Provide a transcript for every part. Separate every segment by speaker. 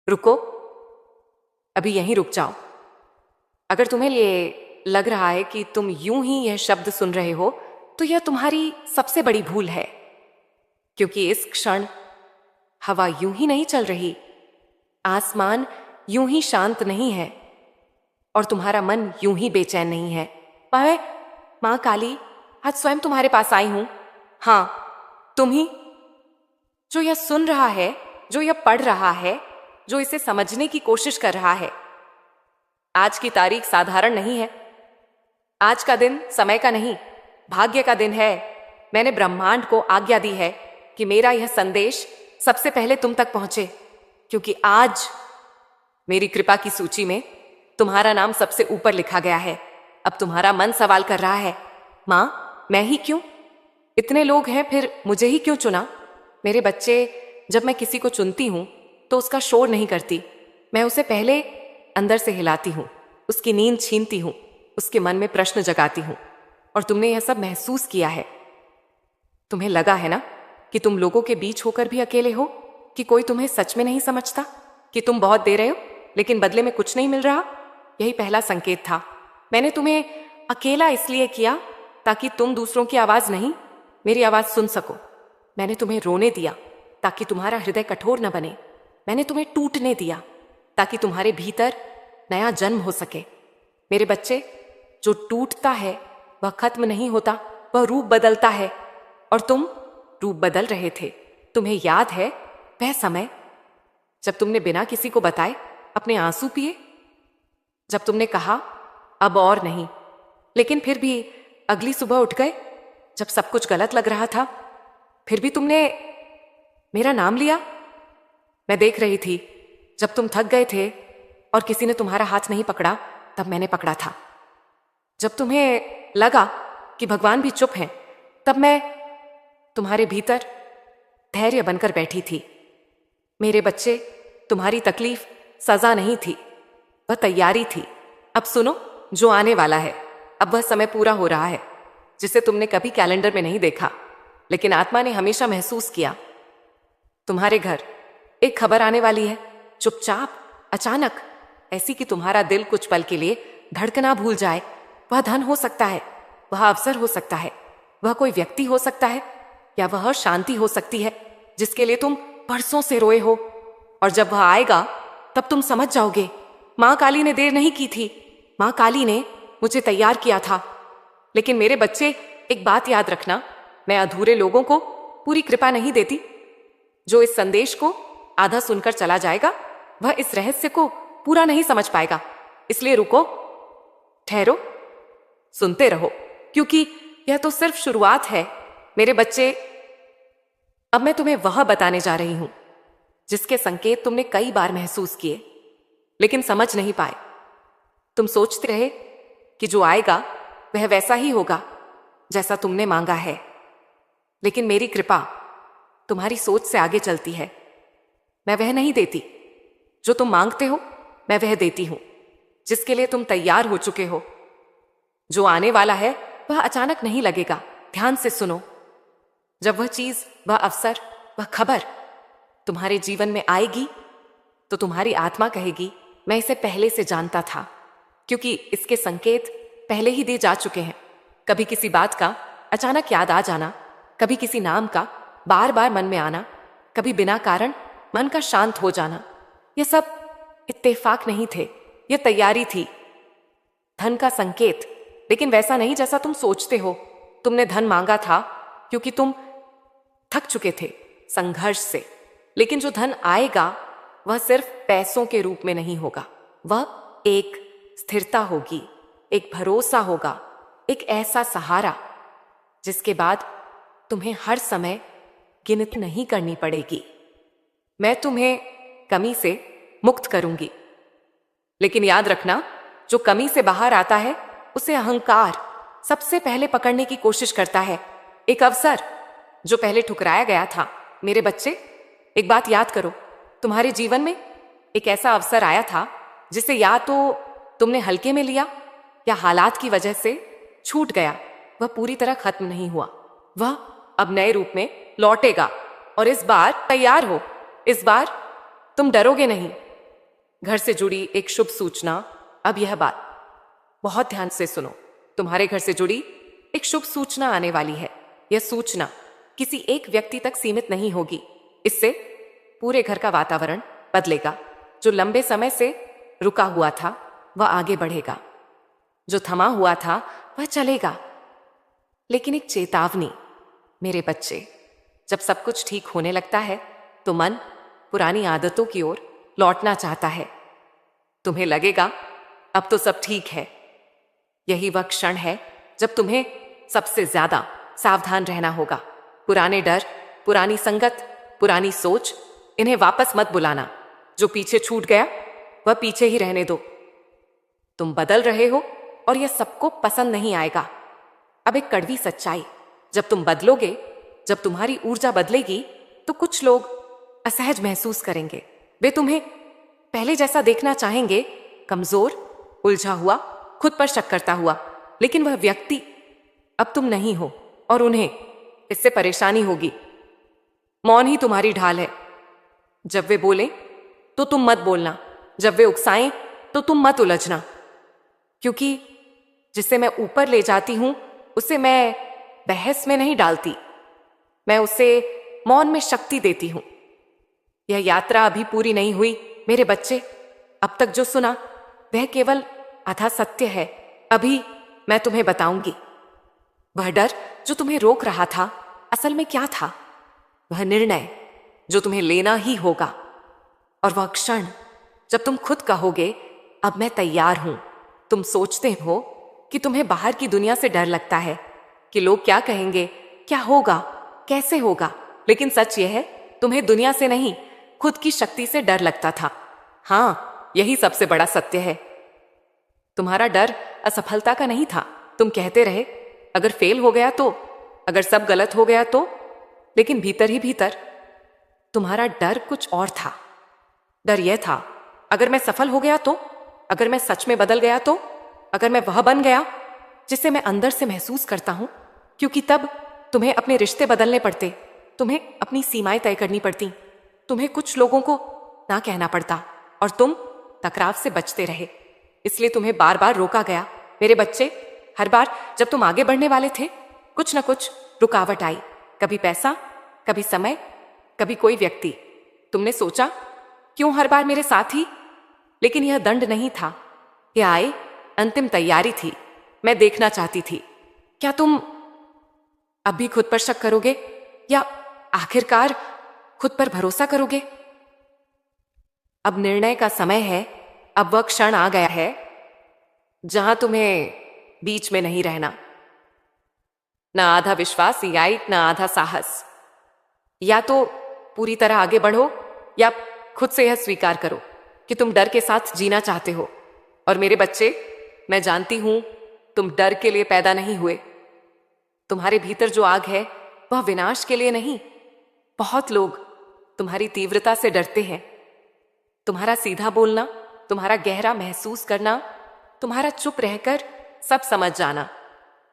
Speaker 1: रुको, अभी यहीं रुक जाओ। अगर तुम्हें ये लग रहा है कि तुम यूं ही यह शब्द सुन रहे हो तो यह तुम्हारी सबसे बड़ी भूल है, क्योंकि इस क्षण हवा यूं ही नहीं चल रही, आसमान यूं ही शांत नहीं है और तुम्हारा मन यूं ही बेचैन नहीं है। मैं मां काली आज स्वयं तुम्हारे पास आई हूं। हां, तुम ही जो यह सुन रहा है, जो यह पढ़ रहा है, जो इसे समझने की कोशिश कर रहा है। आज की तारीख साधारण नहीं है। आज का दिन समय का नहीं, भाग्य का दिन है। मैंने ब्रह्मांड को आज्ञा दी है कि मेरा यह संदेश सबसे पहले तुम तक पहुंचे, क्योंकि आज मेरी कृपा की सूची में तुम्हारा नाम सबसे ऊपर लिखा गया है। अब तुम्हारा मन सवाल कर रहा है, मां, मैं ही क्यों? इतने लोग हैं, फिर मुझे ही क्यों चुना? मेरे बच्चे, जब मैं किसी को चुनती हूं तो उसका शोर नहीं करती। मैं उसे पहले अंदर से हिलाती हूं, उसकी नींद छीनती हूं, उसके मन में प्रश्न जगाती हूं। और तुमने यह सब महसूस किया है। तुम्हें लगा है ना कि तुम लोगों के बीच होकर भी अकेले हो, कि कोई तुम्हें सच में नहीं समझता, कि तुम बहुत दे रहे हो लेकिन बदले में कुछ नहीं मिल रहा। यही पहला संकेत था। मैंने तुम्हें अकेला इसलिए किया ताकि तुम दूसरों की आवाज नहीं, मेरी आवाज सुन सको। मैंने तुम्हें रोने दिया ताकि तुम्हारा हृदय कठोर न बने। मैंने तुम्हें टूटने दिया ताकि तुम्हारे भीतर नया जन्म हो सके। मेरे बच्चे, जो टूटता है वह खत्म नहीं होता, वह रूप बदलता है। और तुम रूप बदल रहे थे। तुम्हें याद है वह समय जब तुमने बिना किसी को बताए अपने आंसू पिए? जब तुमने कहा अब और नहीं, लेकिन फिर भी अगली सुबह उठ गए जब सब कुछ गलत लग रहा था? फिर भी तुमने मेरा नाम लिया। मैं देख रही थी जब तुम थक गए थे और किसी ने तुम्हारा हाथ नहीं पकड़ा, तब मैंने पकड़ा था। जब तुम्हें लगा कि भगवान भी चुप हैं, तब मैं तुम्हारे भीतर धैर्य बनकर बैठी थी। मेरे बच्चे, तुम्हारी तकलीफ सजा नहीं थी, वह तैयारी थी। अब सुनो, जो आने वाला है, अब वह समय पूरा हो रहा है जिसे तुमने कभी कैलेंडर में नहीं देखा, लेकिन आत्मा ने हमेशा महसूस किया। तुम्हारे घर एक खबर आने वाली है, चुपचाप, अचानक, ऐसी कि तुम्हारा दिल कुछ पल के लिए धड़कना भूल जाए। वह धन हो सकता है, वह अवसर हो सकता है, वह कोई व्यक्ति हो सकता है, या वह शांति हो सकती है जिसके लिए तुम बरसों से रोए हो। और जब वह आएगा तब तुम समझ जाओगे, मां काली ने देर नहीं की थी। मां काली ने मुझे तैयार किया था। लेकिन मेरे बच्चे, एक बात याद रखना, मैं अधूरे लोगों को पूरी कृपा नहीं देती। जो इस संदेश को आधा सुनकर चला जाएगा वह इस रहस्य को पूरा नहीं समझ पाएगा। इसलिए रुको, ठहरो, सुनते रहो, क्योंकि यह तो सिर्फ शुरुआत है। मेरे बच्चे, अब मैं तुम्हें वह बताने जा रही हूं जिसके संकेत तुमने कई बार महसूस किए लेकिन समझ नहीं पाए। तुम सोचते रहे कि जो आएगा वह वैसा ही होगा जैसा तुमने मांगा है, लेकिन मेरी कृपा तुम्हारी सोच से आगे चलती है। मैं वह नहीं देती जो तुम मांगते हो, मैं वह देती हूं जिसके लिए तुम तैयार हो चुके हो। जो आने वाला है वह अचानक नहीं लगेगा। ध्यान से सुनो। जब वह चीज, वह अवसर, वह खबर तुम्हारे जीवन में आएगी तो तुम्हारी आत्मा कहेगी, मैं इसे पहले से जानता था, क्योंकि इसके संकेत पहले ही दे जा चुके हैं। कभी किसी बात का अचानक याद आ जाना, कभी किसी नाम का बार बार मन में आना, कभी बिना कारण मन का शांत हो जाना। ये सब इत्तेफाक नहीं थे, ये तैयारी थी। धन का संकेत, लेकिन वैसा नहीं जैसा तुम सोचते हो। तुमने धन मांगा था क्योंकि तुम थक चुके थे संघर्ष से, लेकिन जो धन आएगा वह सिर्फ पैसों के रूप में नहीं होगा। वह एक स्थिरता होगी, एक भरोसा होगा, एक ऐसा सहारा जिसके बाद तुम्हें हर समय गिनती नहीं करनी पड़ेगी। मैं तुम्हें कमी से मुक्त करूंगी, लेकिन याद रखना, जो कमी से बाहर आता है उसे अहंकार सबसे पहले पकड़ने की कोशिश करता है। एक अवसर जो पहले ठुकराया गया था। मेरे बच्चे, एक बात याद करो, तुम्हारे जीवन में एक ऐसा अवसर आया था जिसे या तो तुमने हल्के में लिया या हालात की वजह से छूट गया। वह पूरी तरह खत्म नहीं हुआ, वह अब नए रूप में लौटेगा। और इस बार तैयार हो। इस बार तुम डरोगे नहीं, घर से जुड़ी एक शुभ सूचना। अब यह बात बहुत ध्यान से सुनो। तुम्हारे घर से जुड़ी एक शुभ सूचना आने वाली है। यह सूचना किसी एक व्यक्ति तक सीमित नहीं होगी। इससे पूरे घर का वातावरण बदलेगा। जो लंबे समय से रुका हुआ था वह आगे बढ़ेगा, जो थमा हुआ था वह चलेगा। लेकिन एक चेतावनी, मेरे बच्चे, जब सब कुछ ठीक होने लगता है तो मन पुरानी आदतों की ओर लौटना चाहता है। तुम्हें लगेगा अब तो सब ठीक है। यही वह क्षण है जब तुम्हें सबसे ज्यादा सावधान रहना होगा। पुराने डर, पुरानी संगत, पुरानी सोच, इन्हें वापस मत बुलाना। जो पीछे छूट गया वह पीछे ही रहने दो। तुम बदल रहे हो और यह सबको पसंद नहीं आएगा। अब एक कड़वी सच्चाई, जब तुम बदलोगे, जब तुम्हारी ऊर्जा बदलेगी तो कुछ लोग असहज महसूस करेंगे। वे तुम्हें पहले जैसा देखना चाहेंगे, कमजोर, उलझा हुआ, खुद पर शक करता हुआ। लेकिन वह व्यक्ति अब तुम नहीं हो और उन्हें इससे परेशानी होगी। मौन ही तुम्हारी ढाल है। जब वे बोलें तो तुम मत बोलना, जब वे उकसाएं तो तुम मत उलझना। क्योंकि जिसे मैं ऊपर ले जाती हूं उसे मैं बहस में नहीं डालती, मैं उसे मौन में शक्ति देती हूं। यह यात्रा अभी पूरी नहीं हुई मेरे बच्चे। अब तक जो सुना वह केवल आधा सत्य है। अभी मैं तुम्हें बताऊंगी वह डर जो तुम्हें रोक रहा था असल में क्या था। वह निर्णय जो तुम्हें लेना ही होगा, और वह क्षण जब तुम खुद कहोगे अब मैं तैयार हूं। तुम सोचते हो कि तुम्हें बाहर की दुनिया से डर लगता है कि लोग क्या कहेंगे, क्या होगा, कैसे होगा। लेकिन सच यह है तुम्हें दुनिया से नहीं, खुद की शक्ति से डर लगता था। हाँ, यही सबसे बड़ा सत्य है। तुम्हारा डर असफलता का नहीं था। तुम कहते रहे अगर फेल हो गया तो, अगर सब गलत हो गया तो। लेकिन भीतर ही भीतर तुम्हारा डर कुछ और था। डर यह था अगर मैं सफल हो गया तो, अगर मैं सच में बदल गया तो, अगर मैं वह बन गया जिसे मैं अंदर से महसूस करता हूं। क्योंकि तब तुम्हें अपने रिश्ते बदलने पड़ते, तुम्हें अपनी सीमाएं तय करनी पड़ती, तुम्हें कुछ लोगों को ना कहना पड़ता, और तुम टकराव से बचते रहे। इसलिए तुम्हें बार बार रोका गया मेरे बच्चे। हर बार जब तुम आगे बढ़ने वाले थे कुछ न कुछ रुकावट आई। कभी पैसा, कभी समय, कभी कोई व्यक्ति। तुमने सोचा क्यों हर बार मेरे साथ ही। लेकिन यह दंड नहीं था, यह आए अंतिम तैयारी थी। मैं देखना चाहती थी क्या तुम अब भी खुद पर शक करोगे या आखिरकार खुद पर भरोसा करोगे। अब निर्णय का समय है। अब वह क्षण आ गया है जहां तुम्हें बीच में नहीं रहना। ना आधा विश्वास ना आधा साहस। या तो पूरी तरह आगे बढ़ो या खुद से यह स्वीकार करो कि तुम डर के साथ जीना चाहते हो। और मेरे बच्चे, मैं जानती हूं तुम डर के लिए पैदा नहीं हुए। तुम्हारे भीतर जो आग है वह विनाश के लिए नहीं। बहुत लोग तुम्हारी तीव्रता से डरते हैं। तुम्हारा सीधा बोलना, तुम्हारा गहरा महसूस करना, तुम्हारा चुप रहकर सब समझ जाना।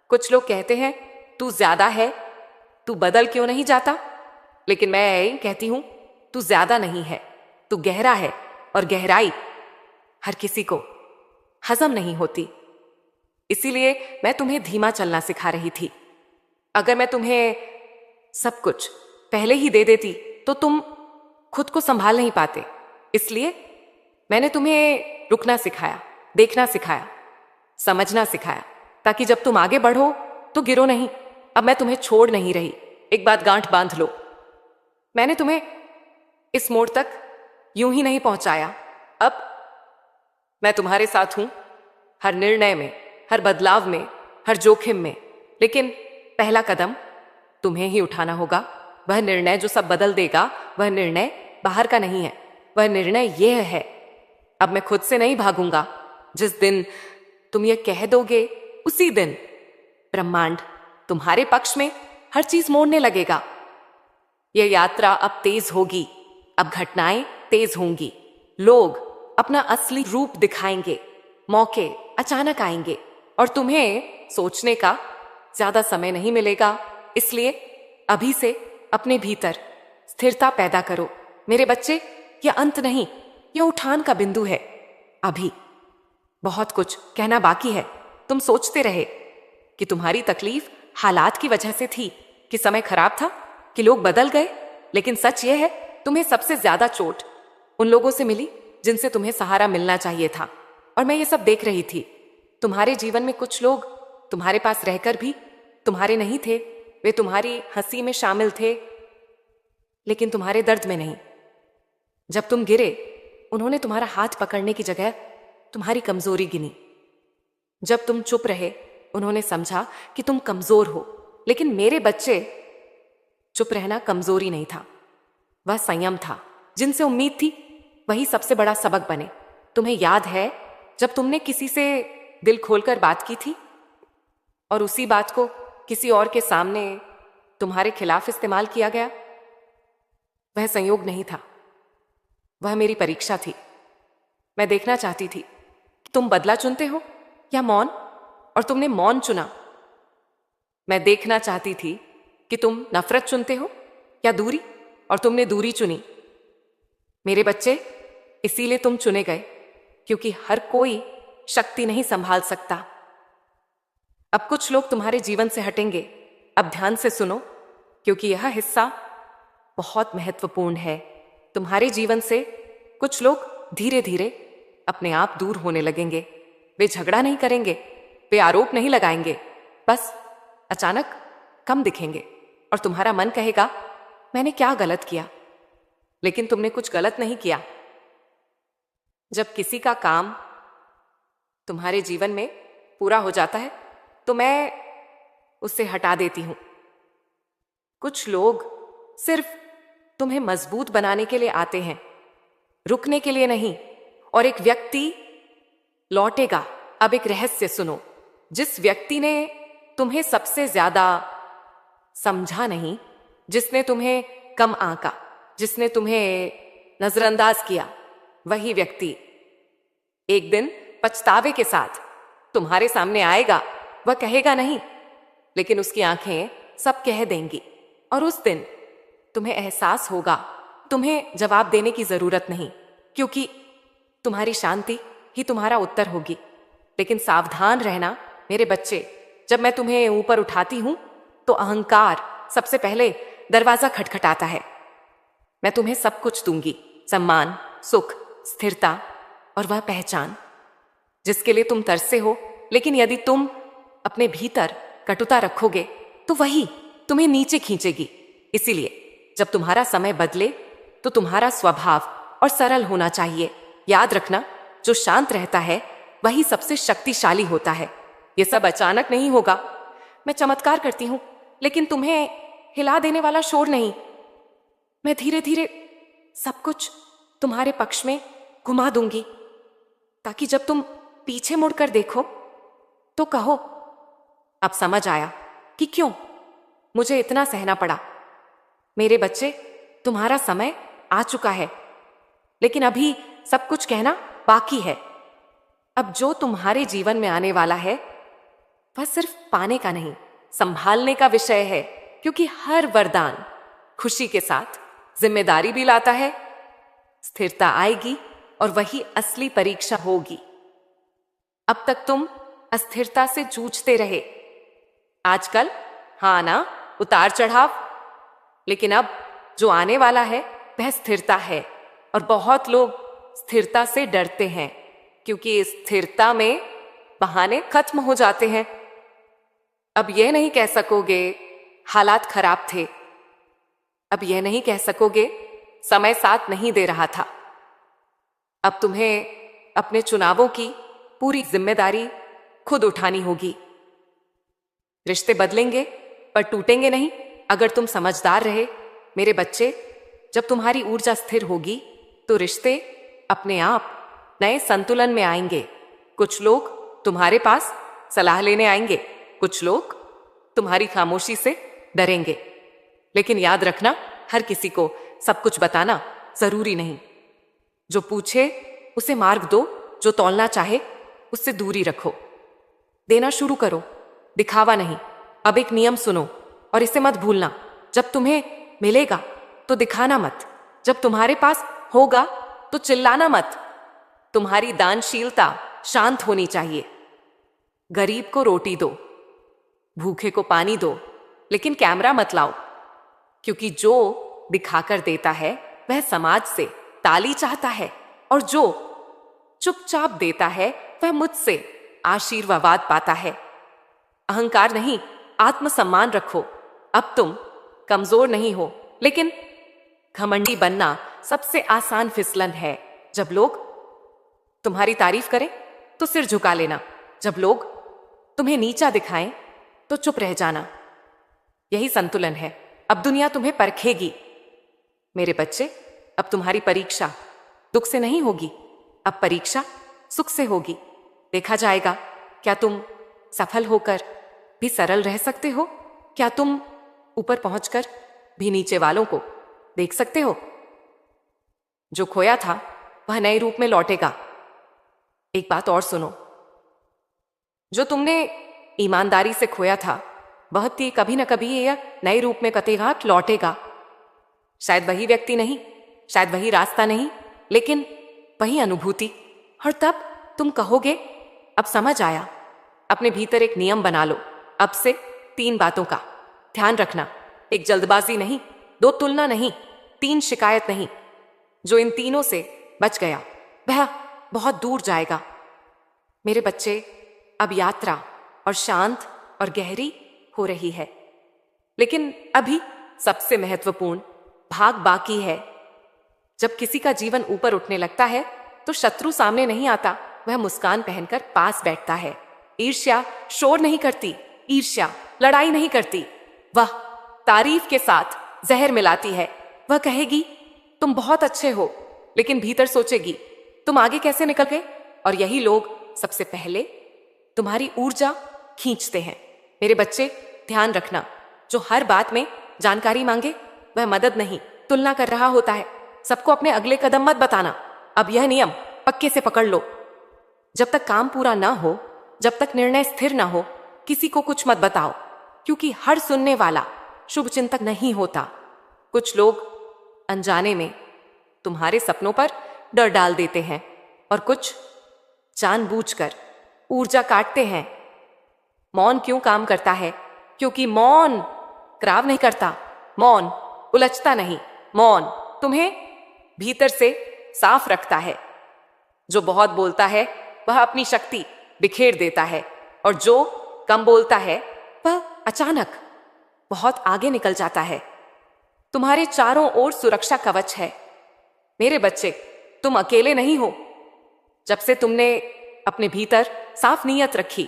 Speaker 1: कुछ लोग कहते हैं तू ज्यादा है, तू बदल क्यों नहीं जाता। लेकिन मैं यही कहती हूं तू ज्यादा नहीं है, तू गहरा है। और गहराई हर किसी को हजम नहीं होती। इसीलिए मैं तुम्हें धीमा चलना सिखा रही थी। अगर मैं तुम्हें सब कुछ पहले ही दे देती तो तुम खुद को संभाल नहीं पाते। इसलिए मैंने तुम्हें रुकना सिखाया, देखना सिखाया, समझना सिखाया, ताकि जब तुम आगे बढ़ो तो गिरो नहीं। अब मैं तुम्हें छोड़ नहीं रही। एक बात गांठ बांध लो, मैंने तुम्हें इस मोड़ तक यूं ही नहीं पहुंचाया। अब मैं तुम्हारे साथ हूं, हर निर्णय में, हर बदलाव में, हर जोखिम में। लेकिन पहला कदम तुम्हें ही उठाना होगा। वह निर्णय जो सब बदल देगा, वह निर्णय बाहर का नहीं है। वह निर्णय यह है, अब मैं खुद से नहीं भागूंगा। जिस दिन तुम ये कह दोगे उसी दिन ब्रह्मांड तुम्हारे पक्ष में हर चीज मोड़ने लगेगा। यह यात्रा अब तेज होगी। अब घटनाएं तेज होंगी। लोग अपना असली रूप दिखाएंगे। मौके अचानक आएंगे और तुम्हें सोचने का ज्यादा समय नहीं मिलेगा। इसलिए अभी से अपने भीतर स्थिरता पैदा करो। मेरे बच्चे, यह अंत नहीं, यह उठान का बिंदु है। अभी बहुत कुछ कहना बाकी है। तुम सोचते रहे कि तुम्हारी तकलीफ हालात की वजह से थी, कि समय खराब था, कि लोग बदल गए, लेकिन सच यह है तुम्हें सबसे ज्यादा चोट उन लोगों से मिली जिनसे तुम्हें सहारा मिलना चाहिए था। और मैं ये सब देख रही थी। तुम्हारे जीवन में कुछ लोग तुम्हारे पास रहकर भी तुम्हारे नहीं थे। वे तुम्हारी हंसी में शामिल थे, लेकिन तुम्हारे दर्द में नहीं। जब तुम गिरे, उन्होंने तुम्हारा हाथ पकड़ने की जगह तुम्हारी कमजोरी गिनी। जब तुम चुप रहे, उन्होंने समझा कि तुम कमजोर हो। लेकिन मेरे बच्चे, चुप रहना कमजोरी नहीं था, वह संयम था। जिनसे उम्मीद थी वही सबसे बड़ा सबक बने। तुम्हें याद है जब तुमने किसी से दिल खोलकर बात की थी और उसी बात को किसी और के सामने तुम्हारे खिलाफ इस्तेमाल किया गया? वह संयोग नहीं था, वह मेरी परीक्षा थी। मैं देखना चाहती थी कि तुम बदला चुनते हो या मौन, और तुमने मौन चुना। मैं देखना चाहती थी कि तुम नफरत चुनते हो या दूरी, और तुमने दूरी चुनी। मेरे बच्चे, इसीलिए तुम चुने गए, क्योंकि हर कोई शक्ति नहीं संभाल सकता। अब कुछ लोग तुम्हारे जीवन से हटेंगे। अब ध्यान से सुनो, क्योंकि यह हिस्सा बहुत महत्वपूर्ण है। तुम्हारे जीवन से कुछ लोग धीरे धीरे अपने आप दूर होने लगेंगे। वे झगड़ा नहीं करेंगे, वे आरोप नहीं लगाएंगे, बस अचानक कम दिखेंगे। और तुम्हारा मन कहेगा, मैंने क्या गलत किया? लेकिन तुमने कुछ गलत नहीं किया। जब किसी का काम तुम्हारे जीवन में पूरा हो जाता है तो मैं उसे हटा देती हूं। कुछ लोग सिर्फ तुम्हें मजबूत बनाने के लिए आते हैं, रुकने के लिए नहीं। और एक व्यक्ति लौटेगा। अब एक रहस्य सुनो। जिस व्यक्ति ने तुम्हें सबसे ज्यादा समझा नहीं, जिसने तुम्हें कम आंका, जिसने तुम्हें नजरअंदाज किया, वही व्यक्ति एक दिन पछतावे के साथ तुम्हारे सामने आएगा। वह कहेगा नहीं, लेकिन उसकी आंखें सब कह देंगी। और उस दिन तुम्हें एहसास होगा, तुम्हें जवाब देने की जरूरत नहीं, क्योंकि तुम्हारी शांति ही तुम्हारा उत्तर होगी। लेकिन सावधान रहना मेरे बच्चे, जब मैं तुम्हें ऊपर उठाती हूं तो अहंकार सबसे पहले दरवाजा खटखटाता है। मैं तुम्हें सब कुछ दूंगी, सम्मान, सुख, स्थिरता और वह पहचान जिसके लिए तुम तरसे हो। लेकिन यदि तुम अपने भीतर कटुता रखोगे तो वही तुम्हें नीचे खींचेगी। इसीलिए जब तुम्हारा समय बदले तो तुम्हारा स्वभाव और सरल होना चाहिए। याद रखना, जो शांत रहता है वही सबसे शक्तिशाली होता है। यह सब अचानक नहीं होगा। मैं चमत्कार करती हूं, लेकिन तुम्हें हिला देने वाला शोर नहीं। मैं धीरे धीरे सब कुछ तुम्हारे पक्ष में घुमा दूंगी, ताकि जब तुम पीछे मुड़कर देखो तो कहो, अब समझ आया कि क्यों मुझे इतना सहना पड़ा। मेरे बच्चे, तुम्हारा समय आ चुका है, लेकिन अभी सब कुछ कहना बाकी है। अब जो तुम्हारे जीवन में आने वाला है वह सिर्फ पाने का नहीं, संभालने का विषय है। क्योंकि हर वरदान खुशी के साथ जिम्मेदारी भी लाता है। स्थिरता आएगी और वही असली परीक्षा होगी। अब तक तुम अस्थिरता से जूझते रहे। आजकल हाँ ना, उतार चढ़ाव, लेकिन अब जो आने वाला है वह स्थिरता है। और बहुत लोग स्थिरता से डरते हैं, क्योंकि इस स्थिरता में बहाने खत्म हो जाते हैं। अब यह नहीं कह सकोगे हालात खराब थे। अब यह नहीं कह सकोगे समय साथ नहीं दे रहा था। अब तुम्हें अपने चुनावों की पूरी जिम्मेदारी खुद उठानी होगी। रिश्ते बदलेंगे पर टूटेंगे नहीं, अगर तुम समझदार रहे। मेरे बच्चे, जब तुम्हारी ऊर्जा स्थिर होगी तो रिश्ते अपने आप नए संतुलन में आएंगे। कुछ लोग तुम्हारे पास सलाह लेने आएंगे, कुछ लोग तुम्हारी खामोशी से डरेंगे। लेकिन याद रखना, हर किसी को सब कुछ बताना जरूरी नहीं। जो पूछे उसे मार्ग दो, जो तौलना चाहे उससे दूरी रखो। देना शुरू करो, दिखावा नहीं। अब एक नियम सुनो और इसे मत भूलना, जब तुम्हें मिलेगा तो दिखाना मत, जब तुम्हारे पास होगा तो चिल्लाना मत। तुम्हारी दानशीलता शांत होनी चाहिए। गरीब को रोटी दो, भूखे को पानी दो, लेकिन कैमरा मत लाओ, क्योंकि जो दिखाकर देता है वह समाज से ताली चाहता है, और जो चुपचाप देता है वह मुझसे आशीर्वाद पाता है। अहंकार नहीं, आत्मसम्मान रखो। अब तुम कमजोर नहीं हो, लेकिन घमंडी बनना सबसे आसान फिसलन है। जब लोग तुम्हारी तारीफ करें तो सिर झुका लेना, जब लोग तुम्हें नीचा दिखाएं तो चुप रह जाना। यही संतुलन है। अब दुनिया तुम्हें परखेगी। मेरे बच्चे, अब तुम्हारी परीक्षा दुख से नहीं होगी, अब परीक्षा सुख से होगी। देखा जाएगा क्या तुम सफल होकर भी सरल रह सकते हो, क्या तुम ऊपर पहुंचकर भी नीचे वालों को देख सकते हो। जो खोया था वह नए रूप में लौटेगा। एक बात और सुनो, जो तुमने ईमानदारी से खोया था वह कभी न कभी यह नए रूप में कतेगा लौटेगा। शायद वही व्यक्ति नहीं, शायद वही रास्ता नहीं, लेकिन वही अनुभूति। और तब तुम कहोगे अब समझ आया। अपने भीतर एक नियम बना लो, अब से 3 बातों का ध्यान रखना। एक जल्दबाजी नहीं, 2 तुलना नहीं, 3 शिकायत नहीं। जो इन तीनों से बच गया वह बहुत दूर जाएगा। मेरे बच्चे, अब यात्रा और शांत और गहरी हो रही है, लेकिन अभी सबसे महत्वपूर्ण भाग बाकी है। जब किसी का जीवन ऊपर उठने लगता है तो शत्रु सामने नहीं आता, वह मुस्कान पहनकर पास बैठता है। ईर्ष्या शोर नहीं करती, ईर्ष्या लड़ाई नहीं करती, वह तारीफ के साथ जहर मिलाती है। वह कहेगी तुम बहुत अच्छे हो, लेकिन भीतर सोचेगी तुम आगे कैसे निकल गए। और यही लोग सबसे पहले तुम्हारी ऊर्जा खींचते हैं। मेरे बच्चे, ध्यान रखना, जो हर बात में जानकारी मांगे वह मदद नहीं, तुलना कर रहा होता है। सबको अपने अगले कदम मत बताना। अब यह नियम पक्के से पकड़ लो, जब तक काम पूरा ना हो, जब तक निर्णय स्थिर ना हो, किसी को कुछ मत बताओ, क्योंकि हर सुनने वाला शुभचिंतक नहीं होता। कुछ लोग अनजाने में तुम्हारे सपनों पर डर डाल देते हैं, और कुछ जानबूझकर ऊर्जा काटते हैं। मौन क्यों काम करता है? क्योंकि मौन क्राव नहीं करता, मौन उलझता नहीं, मौन तुम्हें भीतर से साफ रखता है। जो बहुत बोलता है वह अपनी शक्ति बिखेर देता है, और जो कम बोलता है वह अचानक बहुत आगे निकल जाता है। तुम्हारे चारों ओर सुरक्षा कवच है। मेरे बच्चे, तुम अकेले नहीं हो। जब से तुमने अपने भीतर साफ नीयत रखी,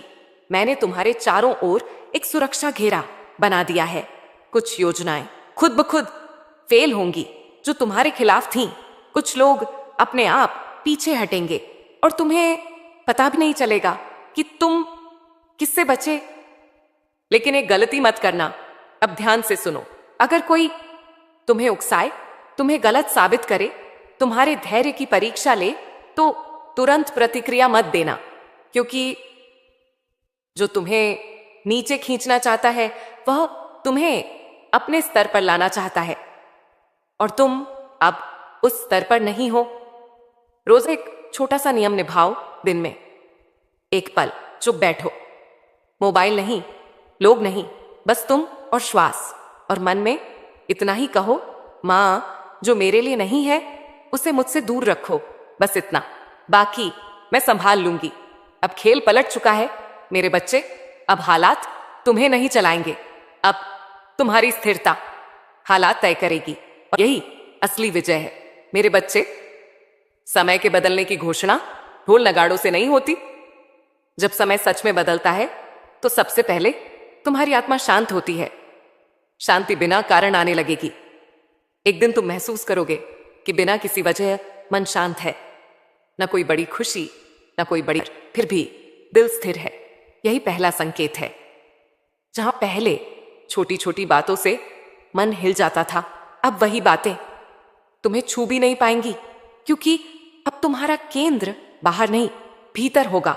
Speaker 1: मैंने तुम्हारे चारों ओर एक सुरक्षा घेरा बना दिया है। कुछ योजनाएं खुद ब खुद फेल होंगी जो तुम्हारे खिलाफ थीं। कुछ लोग अपने आप पीछे हटेंगे और तुम्हें पता भी नहीं चलेगा कि तुम किससे बचे। लेकिन एक गलती मत करना। अब ध्यान से सुनो। अगर कोई तुम्हें उकसाए, तुम्हें गलत साबित करे, तुम्हारे धैर्य की परीक्षा ले, तो तुरंत प्रतिक्रिया मत देना, क्योंकि जो तुम्हें नीचे खींचना चाहता है वह तुम्हें अपने स्तर पर लाना चाहता है, और तुम अब उस स्तर पर नहीं हो। रोज एक छोटा सा नियम निभाओ। दिन में एक पल चुप बैठो। मोबाइल नहीं, लोग नहीं, बस तुम और श्वास। और मन में इतना ही कहो, माँ जो मेरे लिए नहीं है उसे मुझसे दूर रखो। बस इतना, बाकी मैं संभाल लूंगी। अब खेल पलट चुका है मेरे बच्चे। अब हालात तुम्हें नहीं चलाएंगे, अब तुम्हारी स्थिरता हालात तय करेगी, और यही असली विजय है। मेरे बच्चे, समय के बदलने की घोषणा ढोल नगाड़ों से नहीं होती। जब समय सच में बदलता है तो सबसे पहले तुम्हारी आत्मा शांत होती है। शांति बिना कारण आने लगेगी। एक दिन तुम महसूस करोगे कि बिना किसी वजह मन शांत है। न कोई बड़ी खुशी, न कोई बड़ी, फिर भी दिल स्थिर है। यही पहला संकेत है। जहां पहले छोटी छोटी बातों से मन हिल जाता था, अब वही बातें तुम्हें छू भी नहीं पाएंगी, क्योंकि अब तुम्हारा केंद्र बाहर नहीं, भीतर होगा।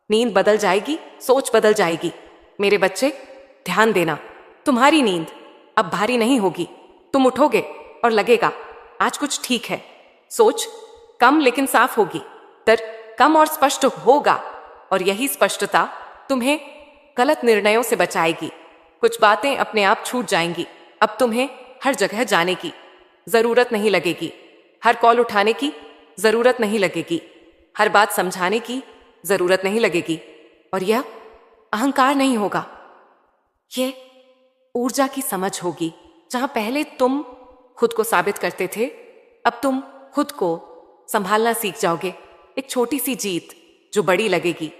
Speaker 1: नींद बदल जाएगी, सोच बदल जाएगी। मेरे बच्चे, ध्यान देना, तुम्हारी नींद अब भारी नहीं होगी। तुम उठोगे और लगेगा आज कुछ ठीक है। सोच कम लेकिन साफ होगी, तर कम और स्पष्ट होगा, और यही स्पष्टता तुम्हें गलत निर्णयों से बचाएगी। कुछ बातें अपने आप छूट जाएंगी। अब तुम्हें हर जगह जाने की जरूरत नहीं लगेगी, हर कॉल उठाने की जरूरत नहीं लगेगी, हर बात समझाने की जरूरत नहीं लगेगी, और यह अहंकार नहीं होगा, यह ऊर्जा की समझ होगी। जहां पहले तुम खुद को साबित करते थे, अब तुम खुद को संभालना सीख जाओगे। एक छोटी सी जीत जो बड़ी लगेगी।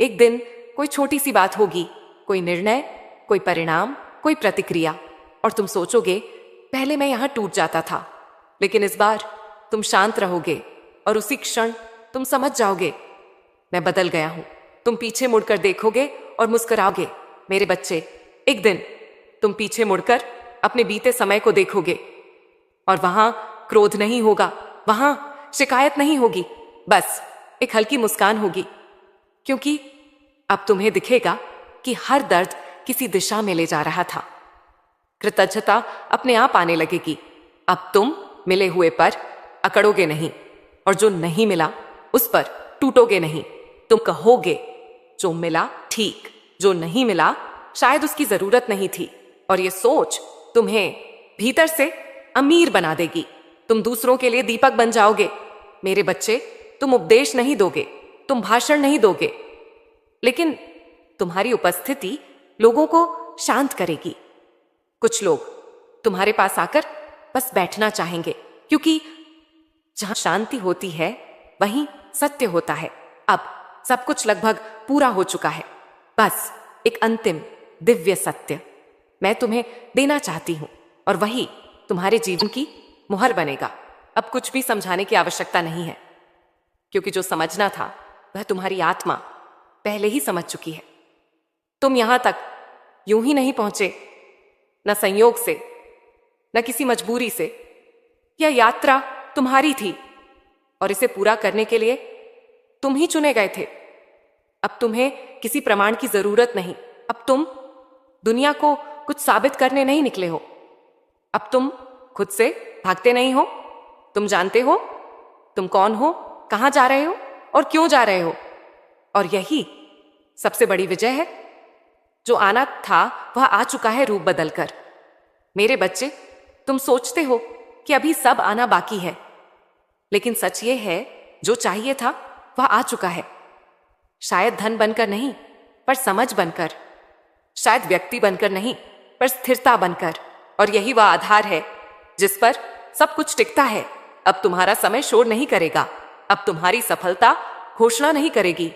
Speaker 1: एक दिन कोई छोटी सी बात होगी, कोई निर्णय, कोई परिणाम, कोई प्रतिक्रिया, और तुम सोचोगे पहले मैं यहां टूट जाता था, लेकिन इस बार तुम शांत रहोगे और उसी क्षण तुम समझ जाओगे मैं बदल गया हूं। तुम पीछे मुड़कर देखोगे और मुस्कुराओगे। मेरे बच्चे, एक दिन तुम पीछे मुड़कर अपने बीते समय को देखोगे और वहां क्रोध नहीं होगा, वहां शिकायत नहीं होगी, बस एक हल्की मुस्कान होगी, क्योंकि अब तुम्हें दिखेगा कि हर दर्द किसी दिशा में ले जा रहा था। कृतज्ञता अपने आप आने लगेगी। अब तुम मिले हुए पर अकड़ोगे नहीं, और जो नहीं मिला उस पर टूटोगे नहीं। तुम कहोगे जो मिला ठीक, जो नहीं मिला शायद उसकी जरूरत नहीं थी, और ये सोच तुम्हें भीतर से अमीर बना देगी। तुम दूसरों के लिए दीपक बन जाओगे। मेरे बच्चे, तुम उपदेश नहीं दोगे, तुम भाषण नहीं दोगे, लेकिन तुम्हारी उपस्थिति लोगों को शांत करेगी। कुछ लोग तुम्हारे पास आकर बस बैठना चाहेंगे, क्योंकि जहां शांति होती है वहीं सत्य होता है। अब सब कुछ लगभग पूरा हो चुका है, बस एक अंतिम दिव्य सत्य मैं तुम्हें देना चाहती हूं, और वही तुम्हारे जीवन की मुहर बनेगा। अब कुछ भी समझाने की आवश्यकता नहीं है, क्योंकि जो समझना था वह तुम्हारी आत्मा पहले ही समझ चुकी है। तुम यहां तक यूं ही नहीं पहुंचे, न संयोग से, न किसी मजबूरी से। यह यात्रा तुम्हारी थी, और इसे पूरा करने के लिए तुम ही चुने गए थे। अब तुम्हें किसी प्रमाण की जरूरत नहीं। अब तुम दुनिया को कुछ साबित करने नहीं निकले हो। अब तुम खुद से भागते नहीं हो। तुम जानते हो तुम कौन हो, कहां जा रहे हो और क्यों जा रहे हो, और यही सबसे बड़ी विजय है। जो आना था वह आ चुका है रूप बदलकर। मेरे बच्चे, तुम सोचते हो कि अभी सब आना बाकी है, लेकिन सच ये है जो चाहिए था वह आ चुका है। शायद धन बनकर नहीं, पर समझ बनकर। शायद व्यक्ति बनकर नहीं, पर स्थिरता बनकर। और यही वह आधार है जिस पर सब कुछ टिकता है। अब तुम्हारा समय शोर नहीं करेगा। अब तुम्हारी सफलता घोषणा नहीं करेगी।